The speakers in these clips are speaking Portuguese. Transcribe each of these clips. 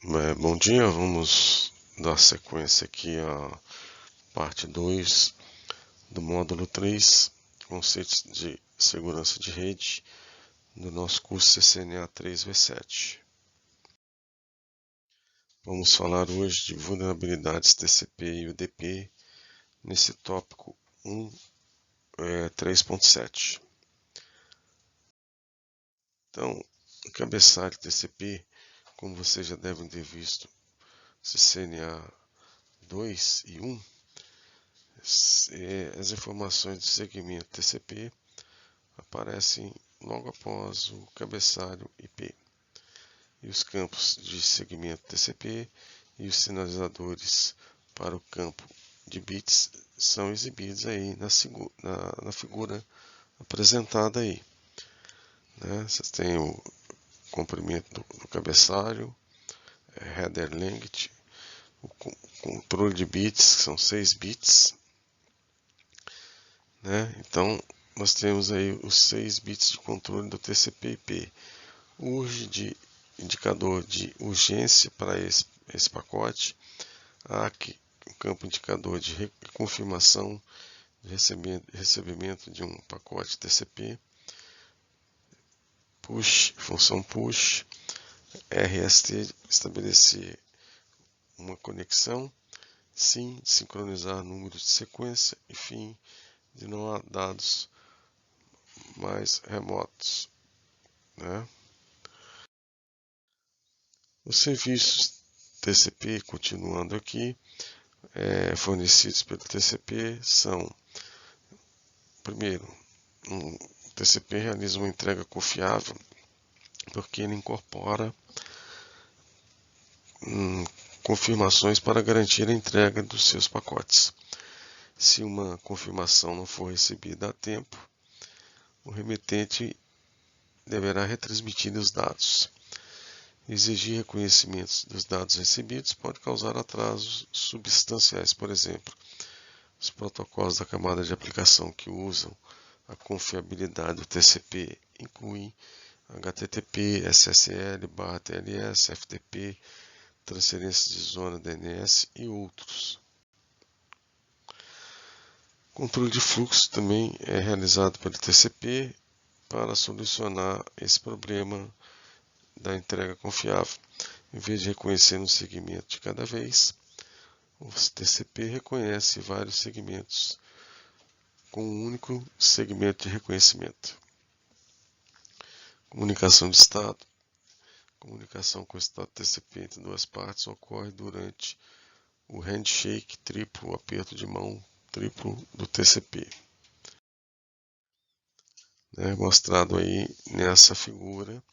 Bom dia, vamos dar sequência aqui à parte 2 do módulo 3, conceitos de segurança de rede, do nosso curso CCNA 3V7. Vamos falar hoje de vulnerabilidades TCP e UDP, nesse tópico 3.7. Então, o cabeçalho TCP, como vocês já devem ter visto, CCNA 2 e 1, as informações de segmento TCP aparecem logo após o cabeçalho IP. E os campos de segmento TCP e os sinalizadores para o campo de bits são exibidos aí na figura apresentada aí. Vocês têm o comprimento do cabeçalho, header length, o controle de bits, que são 6 bits. Então, nós temos aí os 6 bits de controle do TCP/IP. Urge de indicador de urgência para esse pacote. ACK, o campo indicador de confirmação de recebimento de um pacote TCP. Push, função push. RST, estabelecer uma conexão. Sim, sincronizar números de sequência. E fim, de não há dados mais remotos. Os serviços TCP, continuando aqui, fornecidos pelo TCP são: primeiro, o TCP realiza uma entrega confiável porque ele incorpora confirmações para garantir a entrega dos seus pacotes. Se uma confirmação não for recebida a tempo, o remetente deverá retransmitir os dados. Exigir reconhecimento dos dados recebidos pode causar atrasos substanciais. Por exemplo, os protocolos da camada de aplicação que usam a confiabilidade do TCP incluem HTTP, SSL, TLS, FTP, transferência de zona DNS e outros. Controle de fluxo também é realizado pelo TCP para solucionar esse problema da entrega confiável. Em vez de reconhecer um segmento de cada vez, o TCP reconhece vários segmentos com um único segmento de reconhecimento. Comunicação de estado. Comunicação com o estado TCP entre duas partes ocorre durante o handshake triplo, o aperto de mão triplo do TCP. Mostrado aí nessa figura,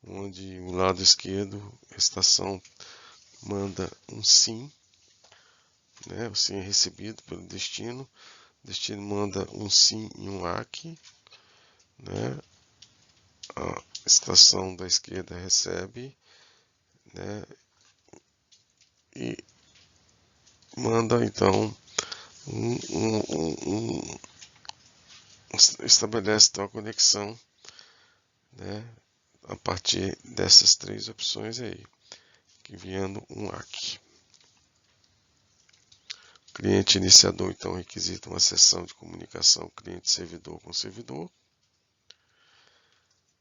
onde o lado esquerdo, a estação manda um SYN, o SYN é recebido pelo destino, o destino manda um SYN e um ACK, a estação da esquerda recebe, e manda então estabelece então a conexão, a partir dessas três opções aí, enviando um ACK. O cliente iniciador então requisita uma sessão de comunicação cliente-servidor com servidor.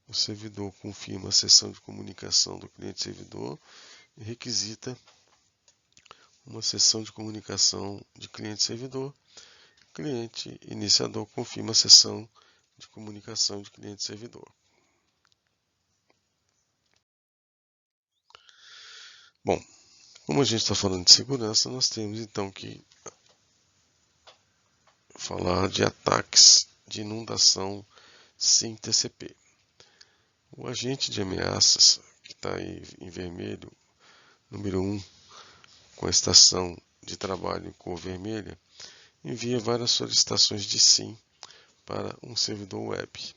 O servidor confirma a sessão de comunicação do cliente-servidor e requisita uma sessão de comunicação de cliente-servidor. O cliente iniciador confirma a sessão de comunicação de cliente-servidor. Bom, como a gente está falando de segurança, nós temos então que falar de ataques de inundação sem TCP. O agente de ameaças, que está aí em vermelho, número 1, com a estação de trabalho em cor vermelha, envia várias solicitações de SYN para um servidor web.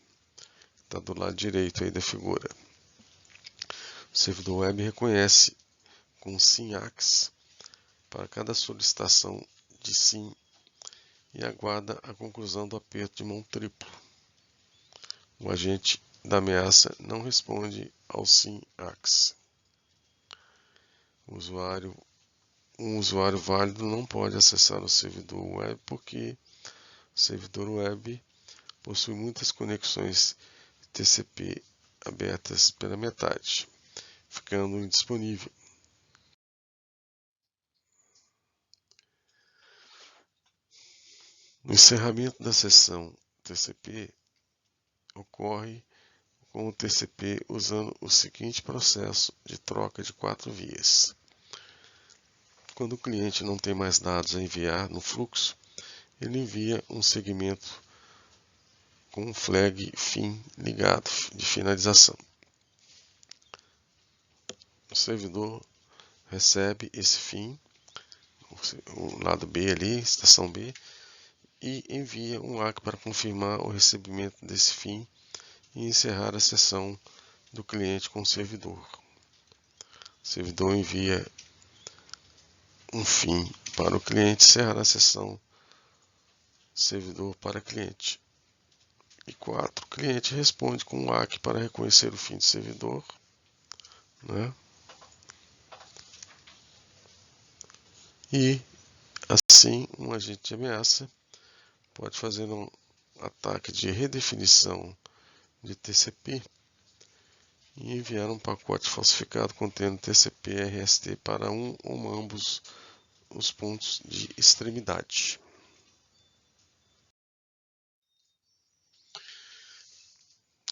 Está do lado direito aí da figura. O servidor web reconhece com SYN-ACKs para cada solicitação de SYN e aguarda a conclusão do aperto de mão triplo. O agente da ameaça não responde ao SYN-ACKs. um usuário válido não pode acessar o servidor web porque o servidor web possui muitas conexões TCP abertas pela metade, ficando indisponível. O encerramento da sessão TCP ocorre com o TCP usando o seguinte processo de troca de 4 vias. Quando o cliente não tem mais dados a enviar no fluxo, ele envia um segmento com um flag fim ligado de finalização. O servidor recebe esse fim, o lado B ali, estação B, e envia um ACK para confirmar o recebimento desse fim e encerrar a sessão do cliente com o servidor. O servidor envia um fim para o cliente, encerrar a sessão servidor para cliente. E 4, o cliente responde com um ACK para reconhecer o fim do servidor, né? E assim um agente de ameaça pode fazer um ataque de redefinição de TCP e enviar um pacote falsificado contendo TCP/RST para um ou ambos os pontos de extremidade.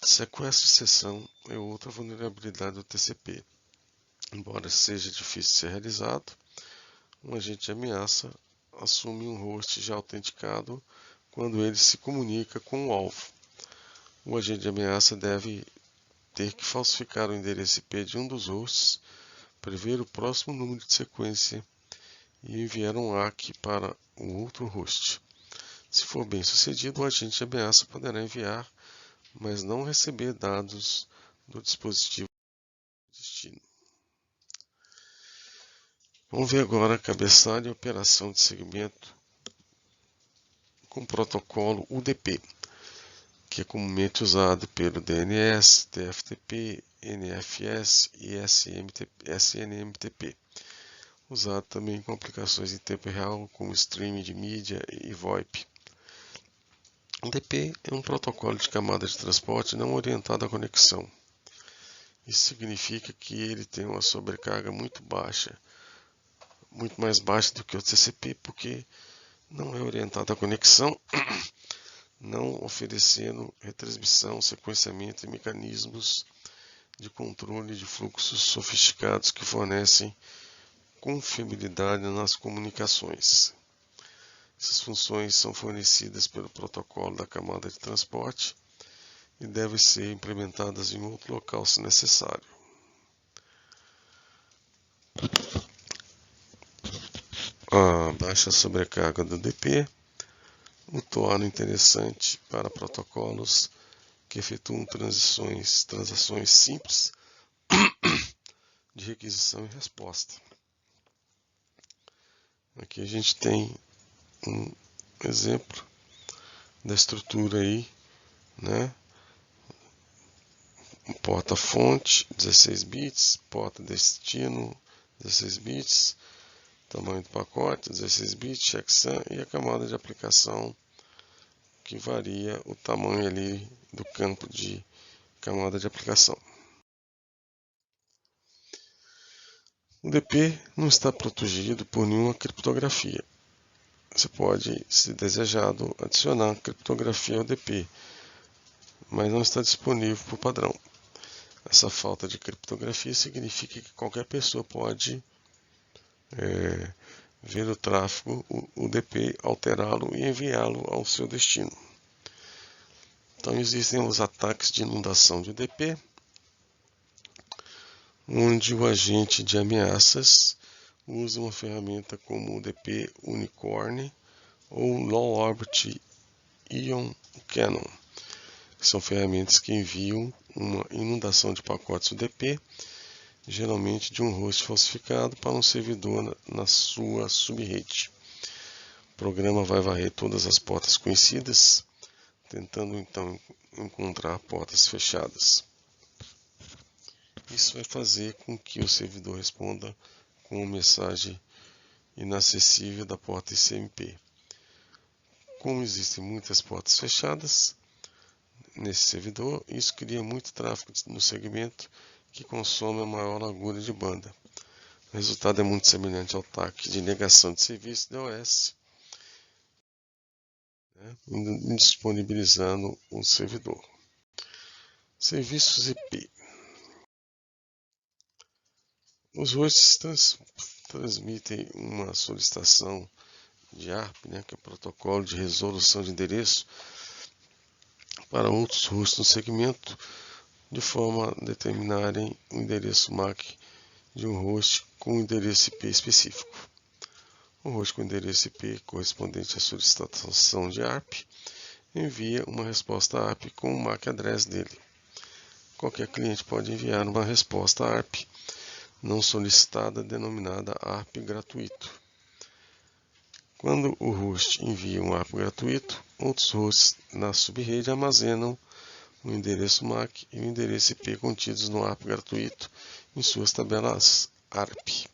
Sequestro de sessão é outra vulnerabilidade do TCP. Embora seja difícil de ser realizado, um agente de ameaça assume um host já autenticado quando ele se comunica com o alvo. O agente de ameaça deve ter que falsificar o endereço IP de um dos hosts, prever o próximo número de sequência e enviar um ACK para o outro host. Se for bem sucedido, o agente de ameaça poderá enviar, mas não receber dados do dispositivo destino. Vamos ver agora a cabeçalho e operação de segmento com protocolo UDP, que é comumente usado pelo DNS, TFTP, NFS e SNMTP. Usado também com aplicações em tempo real, como streaming de mídia e VoIP. O UDP é um protocolo de camada de transporte não orientado à conexão. Isso significa que ele tem uma sobrecarga muito mais baixa do que o TCP, porque não é orientado à conexão, não oferecendo retransmissão, sequenciamento e mecanismos de controle de fluxos sofisticados que fornecem confiabilidade nas comunicações. Essas funções são fornecidas pelo protocolo da camada de transporte e devem ser implementadas em outro local se necessário. A baixa sobrecarga do UDP o torna interessante para protocolos que efetuam transações simples de requisição e resposta. Aqui a gente tem um exemplo da estrutura aí, né? Porta fonte 16 bits, porta destino 16 bits, tamanho do pacote 16 bits, checksum e a camada de aplicação que varia o tamanho ali do campo de camada de aplicação. O UDP não está protegido por nenhuma criptografia. Você pode, se desejado, adicionar criptografia ao UDP, mas não está disponível por padrão. Essa falta de criptografia significa que qualquer pessoa pode ver o tráfego UDP, alterá-lo e enviá-lo ao seu destino. Então existem os ataques de inundação de UDP, onde o agente de ameaças usa uma ferramenta como o UDP Unicorn ou Low Orbit Ion Cannon. São ferramentas que enviam uma inundação de pacotes UDP, geralmente de um host falsificado, para um servidor na sua subrede. O programa vai varrer todas as portas conhecidas, tentando então encontrar portas fechadas. Isso vai fazer com que o servidor responda com com uma mensagem inacessível da porta ICMP. Como existem muitas portas fechadas nesse servidor, isso cria muito tráfego no segmento que consome a maior largura de banda. O resultado é muito semelhante ao ataque de negação de serviço DOS, indisponibilizando um servidor. Serviços IP. Os hosts transmitem uma solicitação de ARP, que é o protocolo de resolução de endereço, para outros hosts no segmento, de forma a determinarem o endereço MAC de um host com um endereço IP específico. O host com endereço IP correspondente à solicitação de ARP envia uma resposta ARP com o MAC address dele. Qualquer cliente pode enviar uma resposta ARP não solicitada denominada ARP gratuito. Quando o host envia um ARP gratuito, outros hosts na subrede armazenam o endereço MAC e o endereço IP contidos no ARP gratuito em suas tabelas ARP.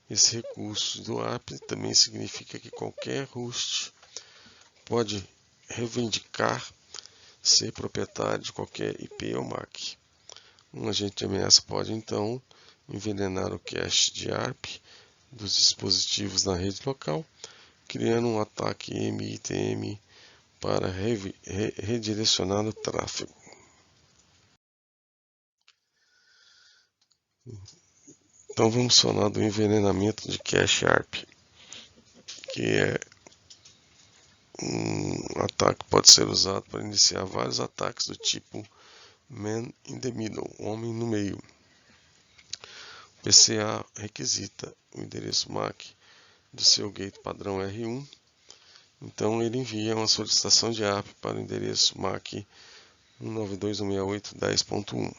Esse recurso do ARP também significa que qualquer host pode reivindicar ser proprietário de qualquer IP ou MAC. Um agente de ameaça pode então envenenar o cache de ARP dos dispositivos na rede local, criando um ataque MITM para redirecionar o tráfego. Então vamos falar do envenenamento de cache ARP, que é um ataque que pode ser usado para iniciar vários ataques do tipo Man in the Middle, homem no meio. O PCA requisita o endereço MAC do seu gate padrão R1, então ele envia uma solicitação de ARP para o endereço MAC 192.168.10.1.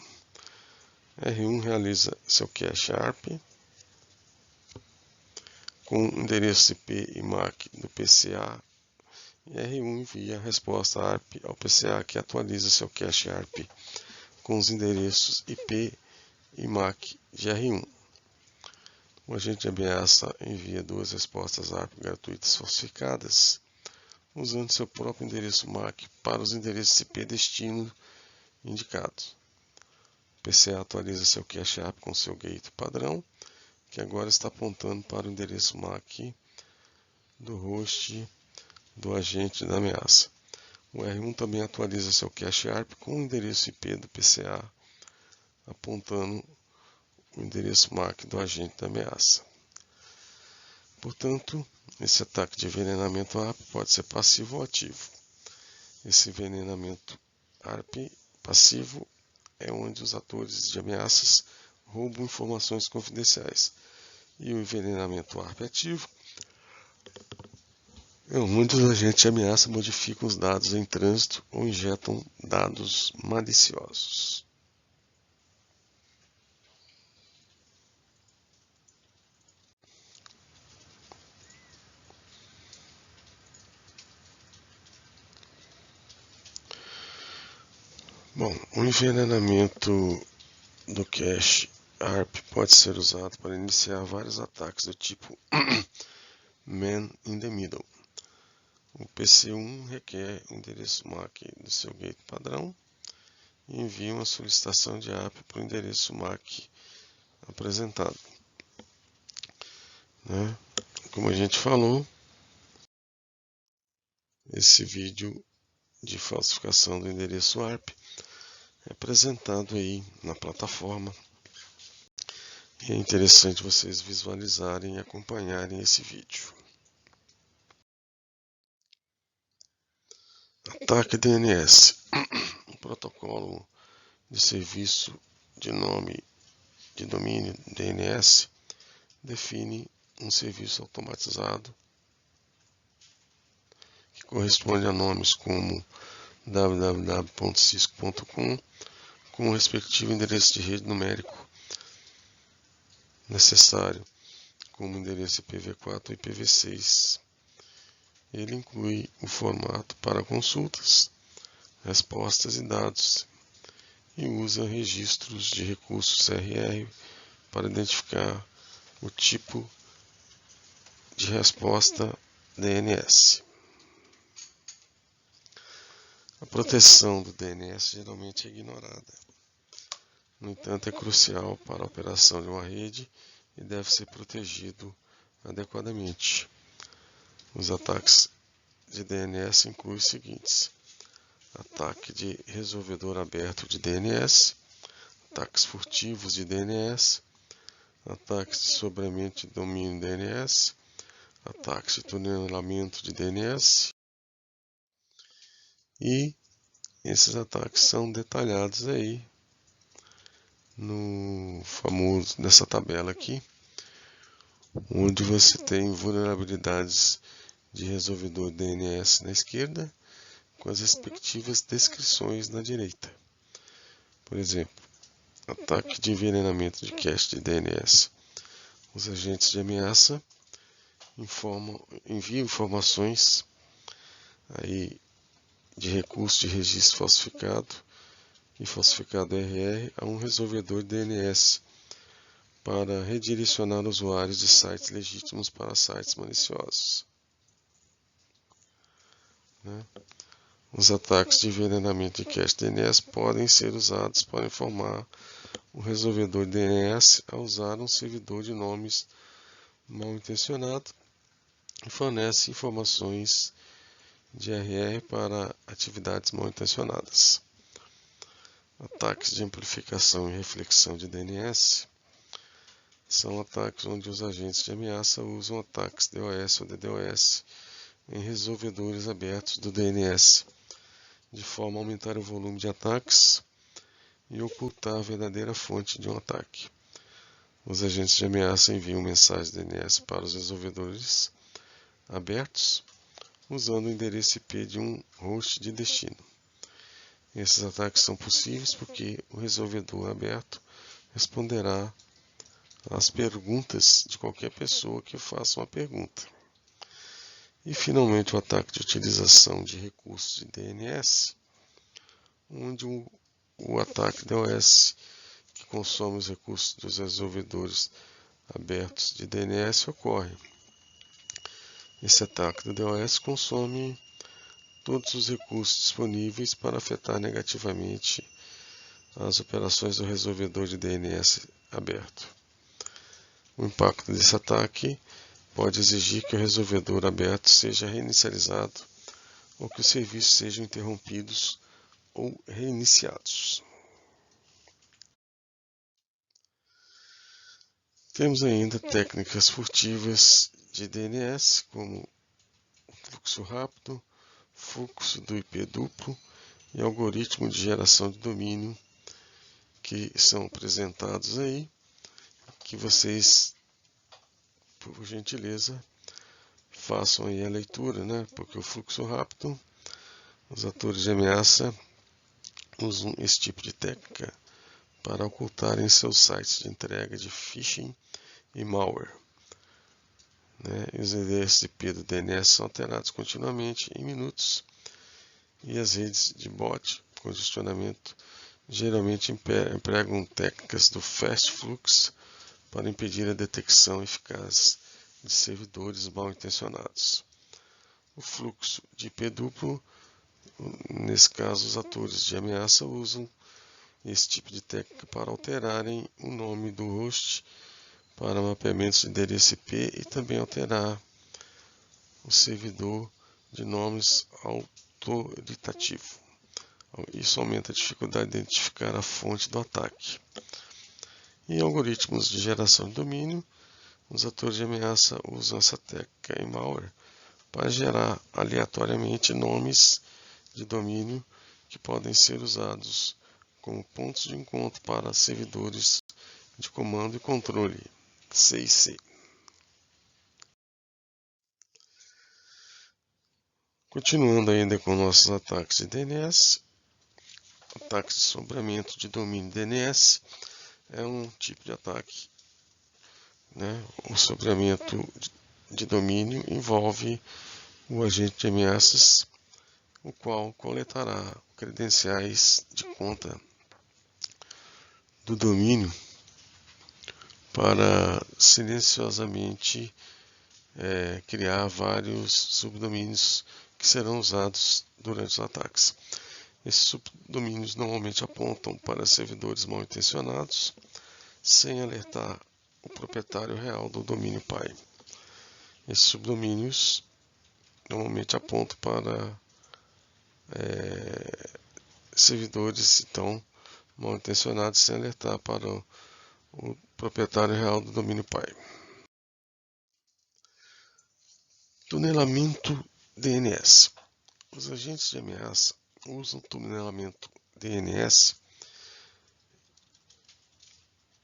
R1 realiza seu cache ARP com o endereço IP e MAC do PCA, e R1 envia a resposta ARP ao PCA, que atualiza seu cache ARP com os endereços IP e MAC de R1. O agente de ameaça envia duas respostas ARP gratuitas falsificadas, usando seu próprio endereço MAC para os endereços IP destino indicados. O PCA atualiza seu cache ARP com seu gate padrão, que agora está apontando para o endereço MAC do host do agente da ameaça. O R1 também atualiza seu cache ARP com o endereço IP do PCA, apontando o endereço MAC do agente da ameaça. Portanto, esse ataque de envenenamento ARP pode ser passivo ou ativo. Esse envenenamento ARP passivo é onde os atores de ameaças roubam informações confidenciais. E o envenenamento ARP ativo é onde os agentes de ameaça modificam os dados em trânsito ou injetam dados maliciosos. Bom, o envenenamento do cache ARP pode ser usado para iniciar vários ataques do tipo Man in the Middle. O PC1 requer o endereço MAC do seu gate padrão e envia uma solicitação de ARP para o endereço MAC apresentado. Como a gente falou, esse vídeo de falsificação do endereço ARP é apresentado aí na plataforma. E é interessante vocês visualizarem e acompanharem esse vídeo. Ataque DNS. O protocolo de serviço de nome de domínio DNS define um serviço automatizado que corresponde a nomes como www.cisco.com com o respectivo endereço de rede numérico necessário, como endereço IPv4 ou IPv6. Ele inclui o formato para consultas, respostas e dados, e usa registros de recursos CRR para identificar o tipo de resposta DNS. A proteção do DNS geralmente é ignorada. No entanto, é crucial para a operação de uma rede e deve ser protegido adequadamente. Os ataques de DNS incluem os seguintes: ataque de resolvedor aberto de DNS, ataques furtivos de DNS, ataques de sobreamento de domínio DNS, ataques de tunelamento de DNS, e esses ataques são detalhados aí nessa tabela aqui, onde você tem vulnerabilidades de resolvedor DNS na esquerda, com as respectivas descrições na direita. Por exemplo, ataque de envenenamento de cache de DNS. Os agentes de ameaça enviam informações aí de recurso de registro falsificado e falsificado RR a um resolvedor DNS para redirecionar usuários de sites legítimos para sites maliciosos. Os ataques de envenenamento de cache DNS podem ser usados para informar o resolvedor DNS a usar um servidor de nomes mal intencionado e fornece informações de RR para atividades mal intencionadas. Ataques de amplificação e reflexão de DNS são ataques onde os agentes de ameaça usam ataques DOS ou DDoS em resolvedores abertos do DNS, de forma a aumentar o volume de ataques e ocultar a verdadeira fonte de um ataque. Os agentes de ameaça enviam mensagens DNS para os resolvedores abertos usando o endereço IP de um host de destino. Esses ataques são possíveis porque o resolvedor aberto responderá às perguntas de qualquer pessoa que faça uma pergunta. E finalmente o ataque de utilização de recursos de DNS, onde o ataque DOS que consome os recursos dos resolvedores abertos de DNS ocorre. Esse ataque do DOS consome todos os recursos disponíveis para afetar negativamente as operações do resolvedor de DNS aberto. O impacto desse ataque pode exigir que o resolvedor aberto seja reinicializado ou que os serviços sejam interrompidos ou reiniciados. Temos ainda técnicas furtivas de DNS, como o fluxo rápido, fluxo do IP duplo e algoritmo de geração de domínio, que são apresentados aí, que vocês, por gentileza, façam aí a leitura, Porque o fluxo rápido, os atores de ameaça usam esse tipo de técnica para ocultarem seus sites de entrega de phishing e malware. Os endereços IP do DNS são alterados continuamente em minutos e as redes de bot, congestionamento, geralmente empregam técnicas do fast flux para impedir a detecção eficaz de servidores mal intencionados. O fluxo de IP duplo, nesse caso, os atores de ameaça usam esse tipo de técnica para alterarem o nome do host para mapeamentos de endereço IP e também alterar o servidor de nomes autoritativo. Isso aumenta a dificuldade de identificar a fonte do ataque. Em algoritmos de geração de domínio, os atores de ameaça usam essa técnica em malware para gerar aleatoriamente nomes de domínio que podem ser usados como pontos de encontro para servidores de comando e controle, C&C. Continuando ainda com nossos ataques de DNS, ataques de sombreamento de domínio DNS é um tipo de ataque. O sombreamento de domínio envolve o agente de ameaças, o qual coletará credenciais de conta do domínio para silenciosamente criar vários subdomínios que serão usados durante os ataques. Esses subdomínios normalmente apontam para servidores mal intencionados, sem alertar o proprietário real do domínio pai. Esses subdomínios normalmente apontam para servidores então mal intencionados, sem alertar para o proprietário real do domínio pai. Tunelamento DNS. Os agentes de ameaça usam tunelamento DNS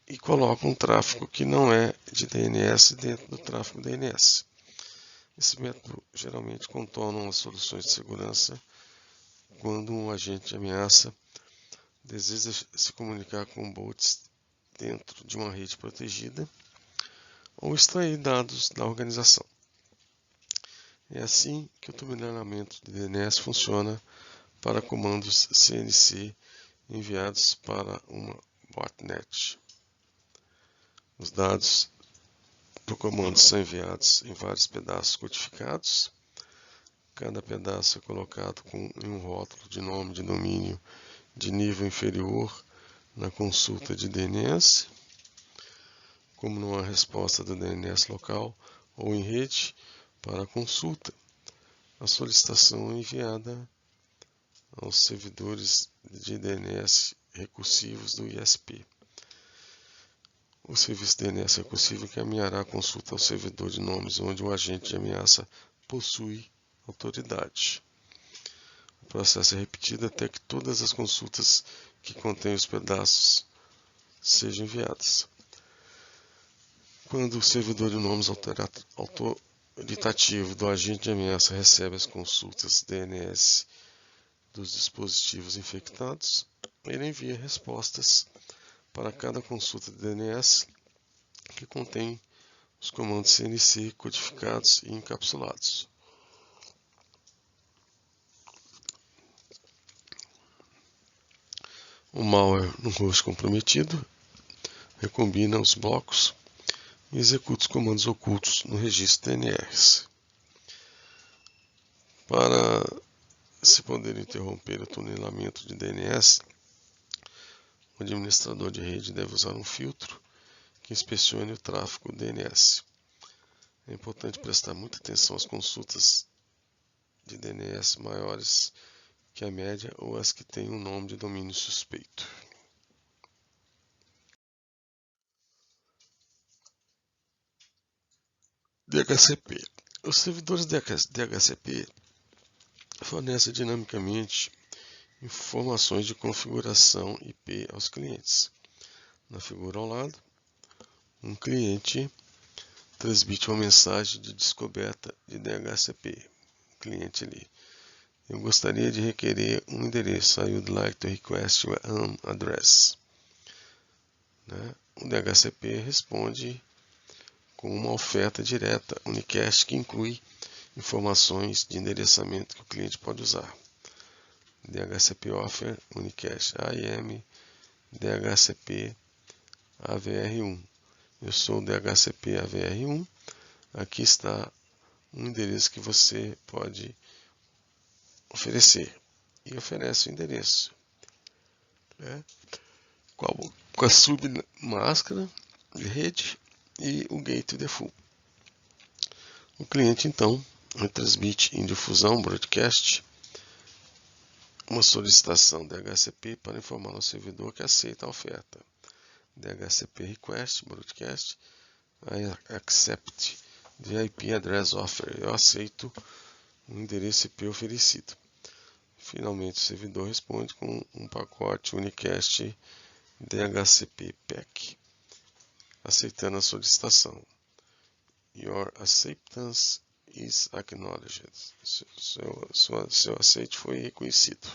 e colocam tráfego que não é de DNS dentro do tráfego DNS. Esse método geralmente contorna as soluções de segurança quando um agente de ameaça deseja se comunicar com bots dentro de uma rede protegida ou extrair dados da organização. É assim que o tunelamento de DNS funciona para comandos CNC enviados para uma botnet. Os dados do comando são enviados em vários pedaços codificados. Cada pedaço é colocado em um rótulo de nome de domínio de nível inferior na consulta de DNS. Como não há resposta do DNS local ou em rede para a consulta, a solicitação é enviada aos servidores de DNS recursivos do ISP. O serviço DNS recursivo encaminhará a consulta ao servidor de nomes onde o agente de ameaça possui autoridade. O processo é repetido até que todas as consultas que contêm os pedaços sejam enviadas. Quando o servidor de nomes autoritativo do agente de ameaça recebe as consultas DNS dos dispositivos infectados, ele envia respostas para cada consulta de DNS que contém os comandos CNC codificados e encapsulados. O malware no host comprometido recombina os blocos e executa os comandos ocultos no registro DNS. Para se poder interromper o tunelamento de DNS, o administrador de rede deve usar um filtro que inspecione o tráfego DNS. É importante prestar muita atenção às consultas de DNS maiores que a média ou as que têm um nome de domínio suspeito. DHCP. Os servidores DHCP fornecem dinamicamente informações de configuração IP aos clientes. Na figura ao lado, um cliente transmite uma mensagem de descoberta de DHCP. Cliente ali: eu gostaria de requerer um endereço. I would like to request an address. O DHCP responde com uma oferta direta unicast que inclui informações de endereçamento que o cliente pode usar. DHCP offer unicast IM DHCP AVR1. Eu sou o DHCP AVR1. Aqui está um endereço que você pode oferecer. E oferece o endereço, com a submáscara de rede e o gateway default. O cliente então transmite em difusão broadcast uma solicitação DHCP para informar ao servidor que aceita a oferta. DHCP request broadcast I accept the IP address offer. Eu aceito o endereço IP oferecido. Finalmente o servidor responde com um pacote unicast DHCP PACK, aceitando a solicitação. Your acceptance is acknowledged. Seu aceite foi reconhecido.